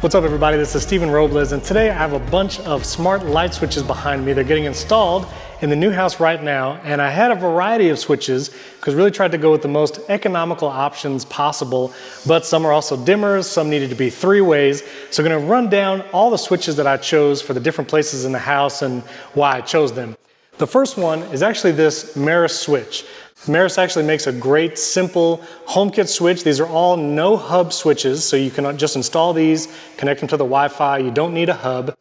What's up everybody, this is Steven Robles, and today I have a bunch of smart light switches behind me. They're getting installed in the new house right now, and I had a variety of switches because really tried to go with the most economical options possible, but some are also dimmers, some needed to be three ways. So I'm gonna run down all the switches that I chose for the different places in the house and why I chose them. The first one is actually this Meross switch. Meross actually makes a great simple HomeKit switch. These are all no hub switches, so you can just install these, connect them to the Wi-Fi. You don't need a hub.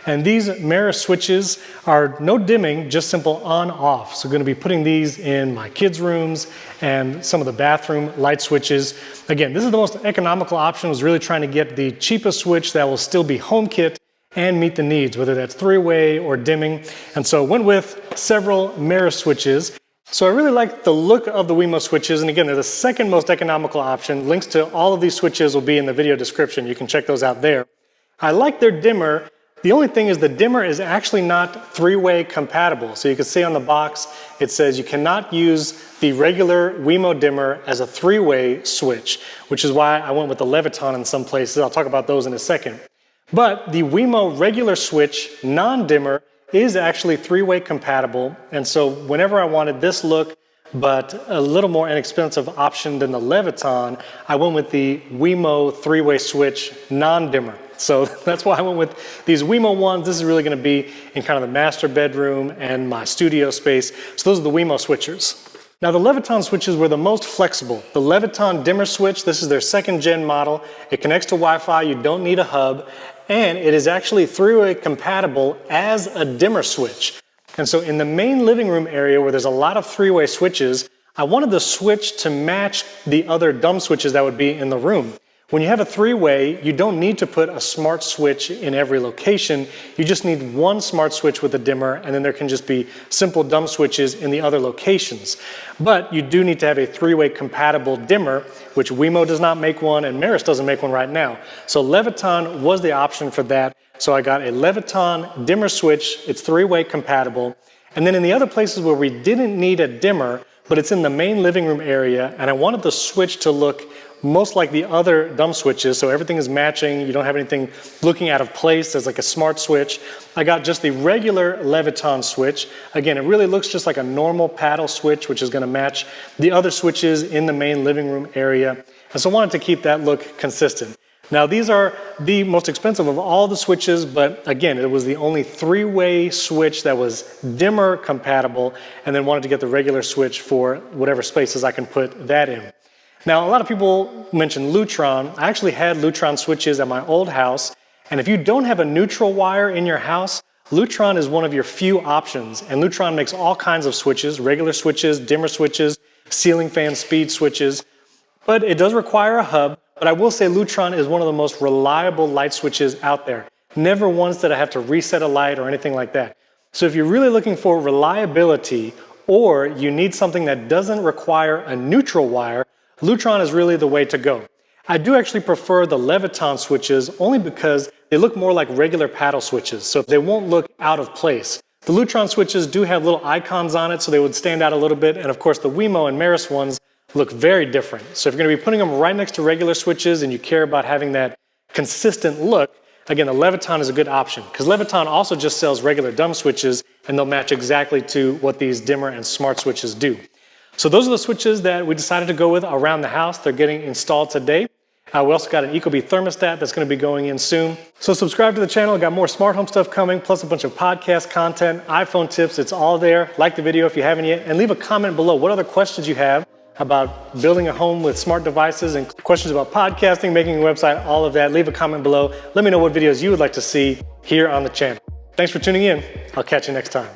And these Meross switches are no dimming, just simple on-off. So I'm going to be putting these in my kids' rooms and some of the bathroom light switches. Again, this is the most economical option. I was really trying to get the cheapest switch that will still be HomeKit and meet the needs, whether that's three-way or dimming. And so went with several Meross switches. So I really like the look of the Wemo switches, and again, they're the second most economical option. Links to all of these switches will be in the video description. You can check those out there. I like their dimmer. The only thing is the dimmer is actually not three-way compatible. So you can see on the box, it says you cannot use the regular Wemo dimmer as a three-way switch, which is why I went with the Leviton in some places. I'll talk about those in a second. But the Wemo regular switch, non-dimmer, is actually three-way compatible, and so whenever I wanted this look but a little more inexpensive option than the Leviton, I went with the Wemo three-way switch non-dimmer. So that's why I went with these Wemo ones. This is really going to be in kind of the master bedroom and my studio space. So those are the Wemo switchers. Now the Leviton switches were the most flexible. The Leviton dimmer switch, this is their second gen model. It connects to Wi-Fi, you don't need a hub, and it is actually three-way compatible as a dimmer switch. And so in the main living room area where there's a lot of three-way switches, I wanted the switch to match the other dumb switches that would be in the room. When you have a three-way, you don't need to put a smart switch in every location. You just need one smart switch with a dimmer, and then there can just be simple dumb switches in the other locations. But you do need to have a three-way compatible dimmer, which Wemo does not make one, and Meross doesn't make one right now. So Leviton was the option for that. So I got a Leviton dimmer switch. It's three-way compatible. And then in the other places where we didn't need a dimmer, but it's in the main living room area, and I wanted the switch to look most like the other dumb switches, so everything is matching, you don't have anything looking out of place as like a smart switch. I got just the regular Leviton switch. Again, it really looks just like a normal paddle switch, which is going to match the other switches in the main living room area. And so I wanted to keep that look consistent. Now these are the most expensive of all the switches, but again, it was the only three-way switch that was dimmer compatible, and then wanted to get the regular switch for whatever spaces I can put that in. Now, a lot of people mention Lutron. I actually had Lutron switches at my old house, and if you don't have a neutral wire in your house, Lutron is one of your few options, and Lutron makes all kinds of switches, regular switches, dimmer switches, ceiling fan speed switches, but it does require a hub. But I will say Lutron is one of the most reliable light switches out there. Never once did I have to reset a light or anything like that. So if you're really looking for reliability, or you need something that doesn't require a neutral wire, Lutron is really the way to go. I do actually prefer the Leviton switches only because they look more like regular paddle switches, so they won't look out of place. The Lutron switches do have little icons on it, so they would stand out a little bit, and of course the Wemo and Meross ones look very different. So if you're going to be putting them right next to regular switches and you care about having that consistent look, again, the Leviton is a good option, because Leviton also just sells regular dumb switches, and they'll match exactly to what these dimmer and smart switches do. So those are the switches that we decided to go with around the house. They're getting installed today. We also got an Ecobee thermostat that's going to be going in soon. So subscribe to the channel. We've got more smart home stuff coming, plus a bunch of podcast content, iPhone tips. It's all there. Like the video if you haven't yet, and leave a comment below what other questions you have about building a home with smart devices, and questions about podcasting, making a website, all of that. Leave a comment below. Let me know what videos you would like to see here on the channel. Thanks for tuning in. I'll catch you next time.